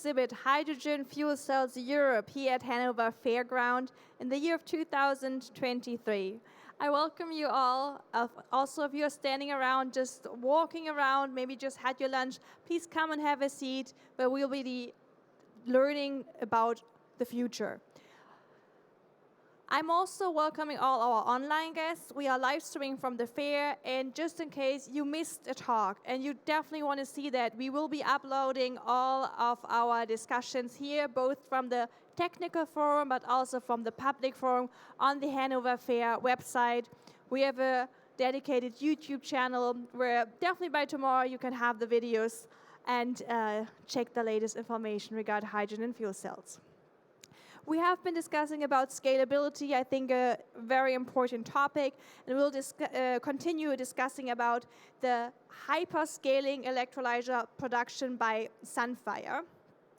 exhibit Hydrogen Fuel Cells Europe here at Hanover Fairground in the year of 2023. I welcome you all. Also, if you're standing around, just walking around, maybe just had your lunch, please come and have a seat where we'll be learning about the future. I'm also welcoming all our online guests. We are live streaming from the fair, and just in case you missed a talk and you definitely want to see that, we will be uploading all of our discussions here, both from the technical forum but also from the public forum on the Hanover Fair website. We have a dedicated YouTube channel where definitely by tomorrow you can have the videos and check the latest information regarding hydrogen fuel cells. We have been discussing about scalability, I think a very important topic, and we'll continue discussing about the hyperscaling electrolyzer production by Sunfire.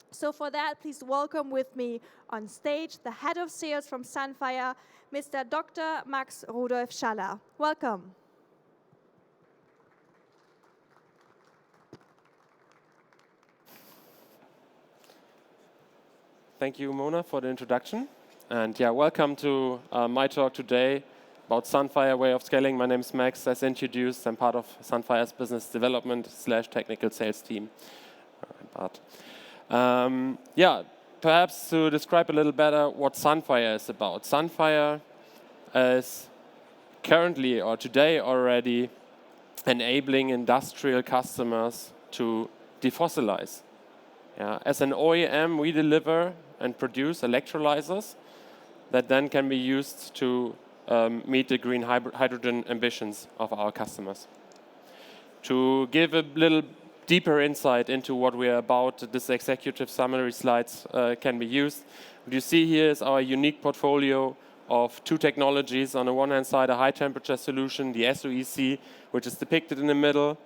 So for that, please welcome with me on stage the head of sales from Sunfire, Mr. Dr. Max Rudolf Schaller. Welcome. Thank you, Mona, for the introduction. And yeah, welcome to my talk today about Sunfire way of scaling. My name is Max, as introduced. I'm part of Sunfire's business development / technical sales team. Yeah, perhaps to describe a little better what Sunfire is about. Sunfire is currently or today already enabling industrial customers to defossilize. Yeah, as an OEM, we deliver and produce electrolyzers that then can be used to meet the green hydrogen ambitions of our customers. To give a little deeper insight into what we are about, this executive summary slides can be used. What you see here is our unique portfolio of two technologies. On the one hand side, a high temperature solution, the SOEC, which is depicted in the middle.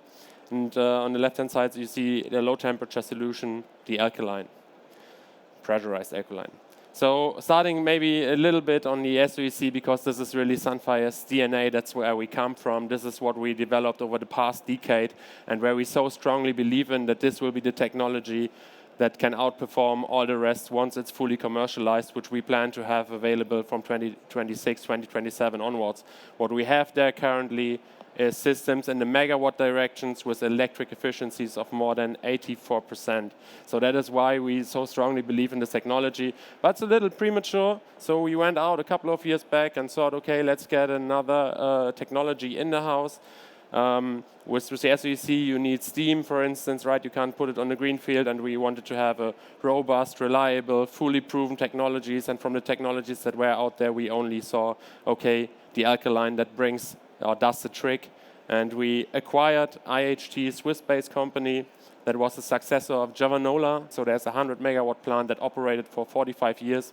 And on the left-hand side, you see the low-temperature solution, the alkaline, pressurized alkaline. So starting maybe a little bit on the SOEC, because this is really Sunfire's DNA, that's where we come from. This is what we developed over the past decade, and where we so strongly believe in that this will be the technology that can outperform all the rest once it's fully commercialized, which we plan to have available from 2026, 2027 onwards. What we have there currently is systems in the megawatt directions with electric efficiencies of more than 84%. So that is why we so strongly believe in this technology. But it's a little premature, so we went out a couple of years back and thought, okay, let's get another technology in the house. With the SOEC, you need steam, for instance, right? You can't put it on the green field, and we wanted to have a robust, reliable, fully proven technologies. And from the technologies that were out there, we only saw, okay, the alkaline that brings or does the trick. And we acquired IHT, Swiss-based company that was the successor of Javanola. So there's a 100 megawatt plant that operated for 45 years.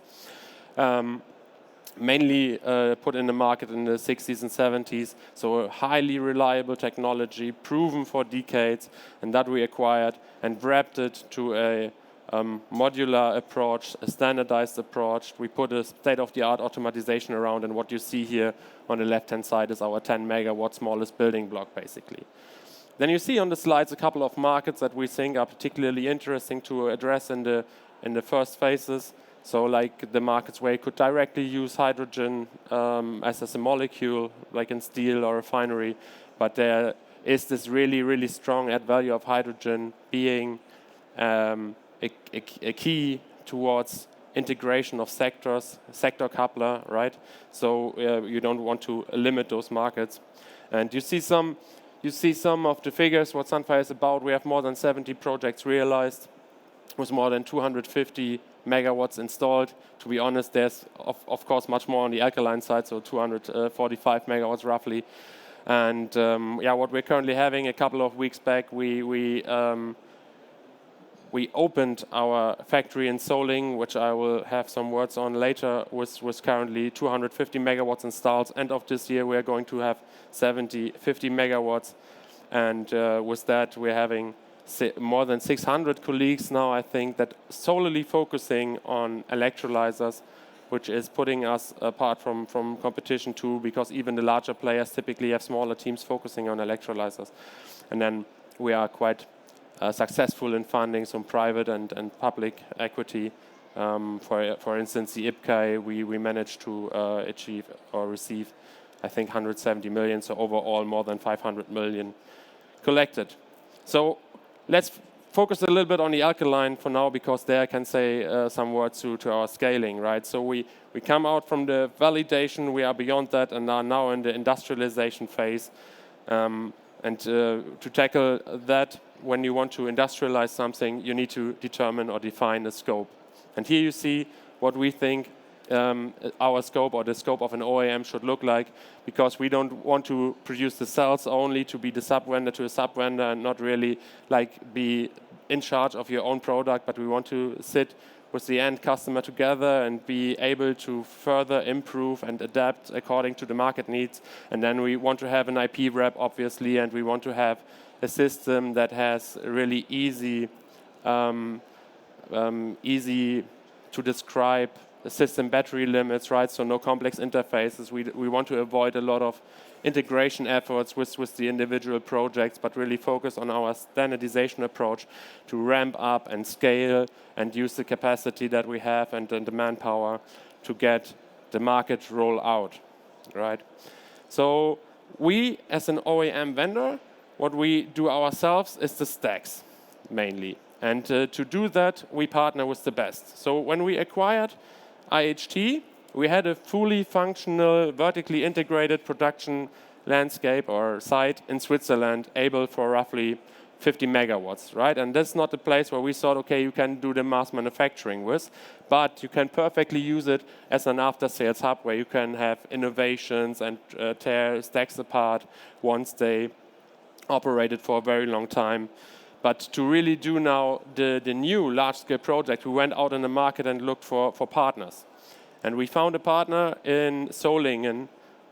Mainly put in the market in the 60s and 70s. So a highly reliable technology, proven for decades, and that we acquired and wrapped it to a modular approach, a standardized approach. We put a state-of-the-art automatization around, and what you see here on the left-hand side is our 10 megawatt smallest building block, basically. Then you see on the slides a couple of markets that we think are particularly interesting to address in the first phases. So like the markets where you could directly use hydrogen as a molecule, like in steel or refinery, but there is this really, really strong add value of hydrogen being a key towards integration of sectors, sector coupler, right? So you don't want to limit those markets. And you see some of the figures, what Sunfire is about. We have more than 70 projects realized with more than 250 megawatts installed. To be honest, there's of course much more on the alkaline side, so 245 megawatts roughly. And yeah, what we're currently having, a couple of weeks back, we opened our factory in Solingen, which I will have some words on later, was currently 250 megawatts installed. End of this year, we are going to have 50 megawatts. And with that, we're having more than 600 colleagues now, I think, that solely focusing on electrolyzers, which is putting us apart from competition too, because even the larger players typically have smaller teams focusing on electrolyzers. And then we are quite successful in funding some private and public equity. For instance, the IPCEI, we managed to achieve or receive, I think, 170 million, so overall more than 500 million collected. So let's focus a little bit on the alkaline for now, because there I can say some words to our scaling, right? So we come out from the validation, we are beyond that, and are now in the industrialization phase. And to tackle that, when you want to industrialize something, you need to determine or define a scope. And here you see what we think our scope or the scope of an OEM should look like, because we don't want to produce the cells only to be the sub-vendor to a sub-vendor and not really like be in charge of your own product, but we want to sit with the end customer together and be able to further improve and adapt according to the market needs. And then we want to have an IP wrap, obviously, and we want to have a system that has really easy to describe system battery limits, right? So no complex interfaces. We want to avoid a lot of integration efforts with the individual projects, but really focus on our standardization approach to ramp up and scale and use the capacity that we have and the manpower to get the market roll out, right? So we, as an OEM vendor, what we do ourselves is the stacks, mainly. And to do that, we partner with the best. So when we acquired IHT, we had a fully functional, vertically integrated production landscape or site in Switzerland, able for roughly 50 megawatts, right? And that's not the place where we thought, okay, you can do the mass manufacturing with, but you can perfectly use it as an after-sales hub where you can have innovations and tear stacks apart once they operated for a very long time. But to really do now the new large-scale project, we went out in the market and looked for partners. And we found a partner in Solingen,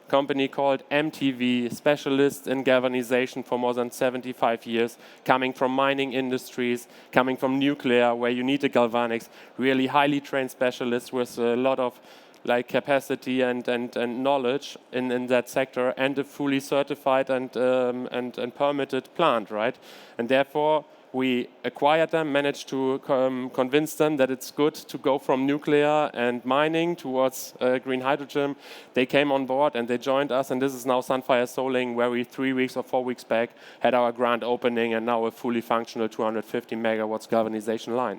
a company called MTV, specialist in galvanization for more than 75 years, coming from mining industries, coming from nuclear, where you need a galvanics, really highly trained specialists with a lot of like capacity and knowledge in that sector, and a fully certified and permitted plant, right? And therefore, we acquired them, managed to convince them that it's good to go from nuclear and mining towards green hydrogen. They came on board and they joined us, and this is now Sunfire Solingen, where we 3 weeks or 4 weeks back had our grand opening and now a fully functional 250 megawatts galvanization line.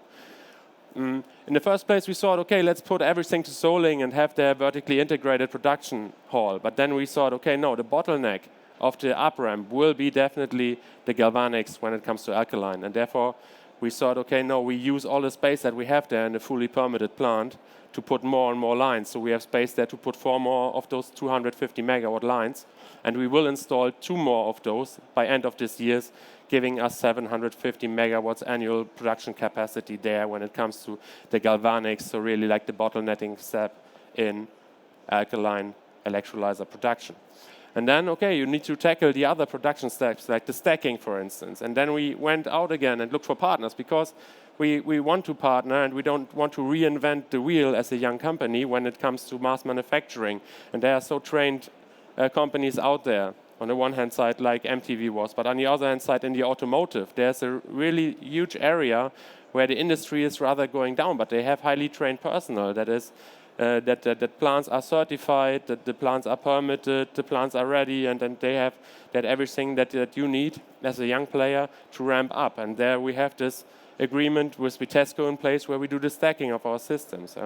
In the first place, we thought, okay, let's put everything to Solingen and have their vertically integrated production hall. But then we thought, okay, no, the bottleneck of the up-ramp will be definitely the galvanics when it comes to alkaline. And therefore, we thought, okay, no, we use all the space that we have there in a fully permitted plant to put more and more lines. So we have space there to put 4 more of those 250 megawatt lines. And we will install 2 more of those by end of this year, giving us 750 megawatts annual production capacity there when it comes to the galvanics, so really like the bottlenecking step in alkaline electrolyzer production. And then, okay, you need to tackle the other production steps, like the stacking, for instance. And then we went out again and looked for partners, because we want to partner and we don't want to reinvent the wheel as a young company when it comes to mass manufacturing. And there are so trained companies out there, on the one hand side, like MTV was, but on the other hand side, in the automotive, there's a really huge area where the industry is rather going down, but they have highly trained personnel. That is, that plants are certified, that the plants are permitted, the plants are ready, and then they have that everything that you need as a young player to ramp up. And there we have this agreement with Vitesco in place where we do the stacking of our systems.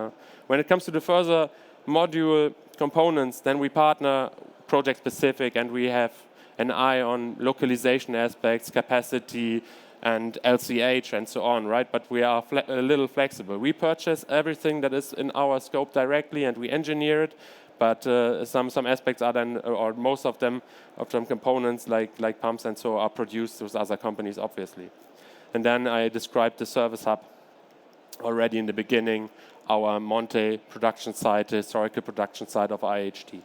When it comes to the further module components, then we partner project specific, and we have an eye on localization aspects, capacity, and LCH, and so on, right? But we are a little flexible. We purchase everything that is in our scope directly, and we engineer it. But some aspects are then, or most of them components like pumps and so are produced with other companies, obviously. And then I described the service hub already in the beginning, our Monte production site, the historical production site of IHT.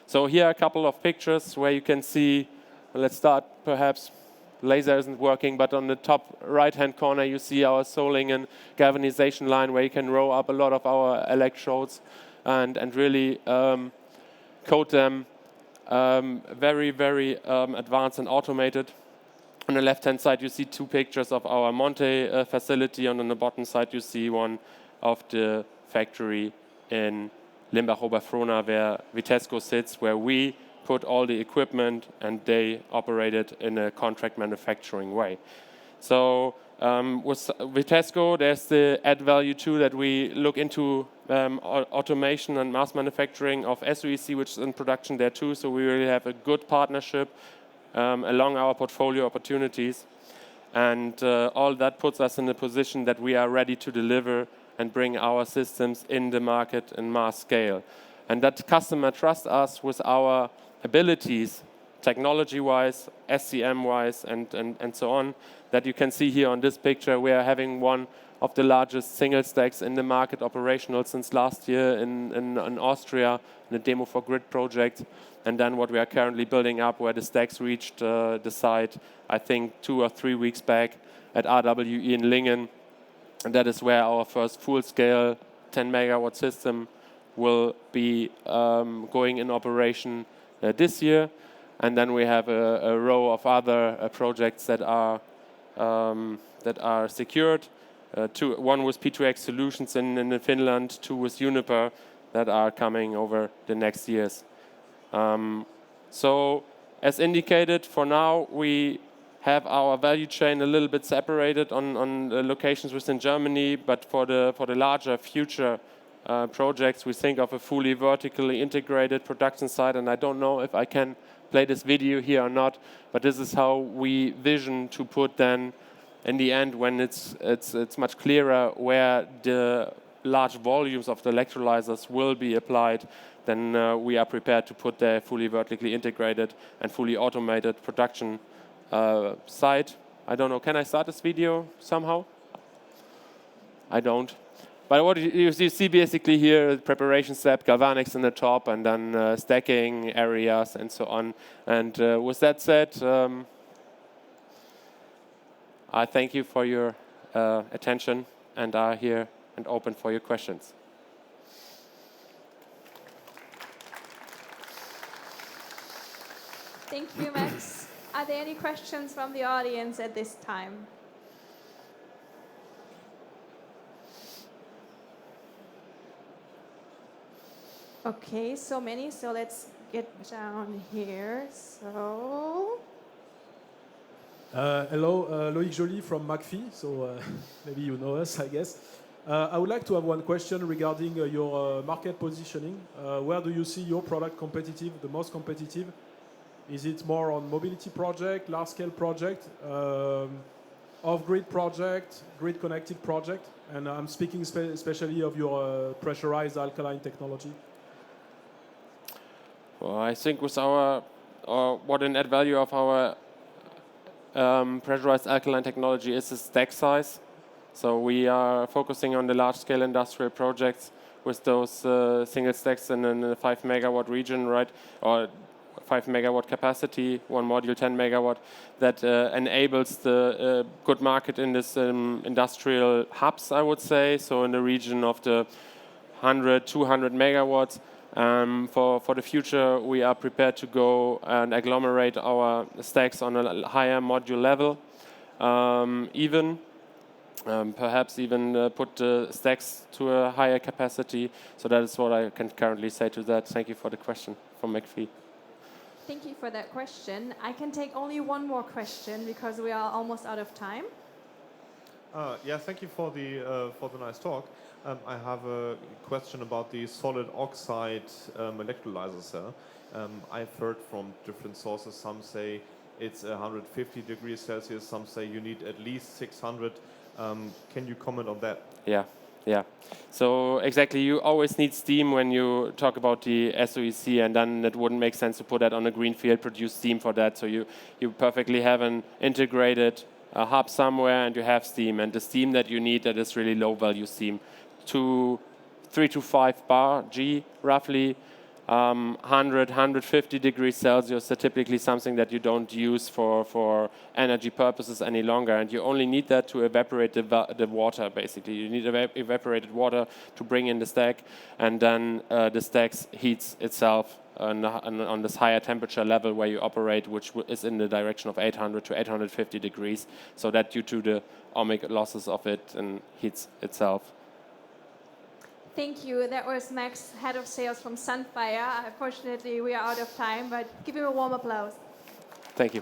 So here are a couple of pictures where you can see, let's start perhaps, laser isn't working, but on the top right-hand corner you see our Solingen galvanization line where you can row up a lot of our electrodes and really coat them very, very advanced and automated. On the left-hand side, you see two pictures of our Monte facility, and on the bottom side, you see one of the factory in Limbach-Oberfrohna, where Vitesco sits, where we put all the equipment and they operate it in a contract manufacturing way. So with Vitesco, there's the add value too, that we look into automation and mass manufacturing of SOEC, which is in production there too. So we really have a good partnership along our portfolio opportunities. And all that puts us in a position that we are ready to deliver and bring our systems in the market in mass scale. And that customer trusts us with our abilities, technology-wise, SCM-wise, and so on, that you can see here on this picture. We are having one of the largest single stacks in the market operational since last year in Austria, in the Demo for Grid project. And then what we are currently building up, where the stacks reached the site, I think 2 or 3 weeks back at RWE in Lingen. And that is where our first full-scale 10 megawatt system will be going in operation this year. And then we have a row of other projects that are secured. One with P2X Solutions in Finland, 2 with Uniper that are coming over the next years. So as indicated, for now, we have our value chain a little bit separated on the locations within Germany, but for the larger future projects, we think of a fully vertically integrated production site, and I don't know if I can play this video here or not, but this is how we vision to put then, in the end, when it's much clearer where the large volumes of the electrolyzers will be applied, then we are prepared to put the fully vertically integrated and fully automated production site. I don't know, can I start this video somehow? I don't. But what you see basically here, preparation step, galvanics in the top, and then stacking areas and so on. And with that said, I thank you for your attention and are here and open for your questions. Thank you, Max. Are there any questions from the audience at this time? Okay, so many. So let's get down here. So. Hello, Loïc Joly from McPhee. So maybe you know us, I guess. I would like to have one question regarding your market positioning. Where do you see your product competitive, the most competitive? Is it more on mobility project, large-scale project, off-grid project, grid-connected project? And I'm speaking especially of your pressurized alkaline technology. Well, I think with our, what an add value of our pressurized alkaline technology is the stack size. So we are focusing on the large-scale industrial projects with those single stacks in a 5 megawatt region, right? Or 5 megawatt capacity, one module 10 megawatt, that enables the good market in this industrial hubs, I would say. So in the region of the 100, 200 megawatts. For the future, we are prepared to go and agglomerate our stacks on a higher module level, perhaps even put the stacks to a higher capacity. So that is what I can currently say to that. Thank you for the question from McPhee. Thank you for that question. I can take only one more question because we are almost out of time. Yeah, thank you for the nice talk. I have a question about the solid oxide electrolyzer cell. I've heard from different sources. Some say it's 150 degrees Celsius. Some say you need at least 600. Can you comment on that? Yeah. So exactly, you always need steam when you talk about the SOEC, and then it wouldn't make sense to put that on a greenfield, produce steam for that. So you perfectly have an integrated hub somewhere, and you have steam. And the steam that you need, that is really low value steam, 3 to 5 bar G roughly, 100, 150 degrees Celsius are typically something that you don't use for energy purposes any longer, and you only need that to evaporate the water, basically. You need evaporated water to bring in the stack, and then the stack heats itself on this higher temperature level where you operate, which is in the direction of 800 to 850 degrees, so that due to the ohmic losses of it and heats itself. Thank you. That was Max, Head of Sales from Sunfire. Unfortunately, we are out of time, but give him a warm applause. Thank you.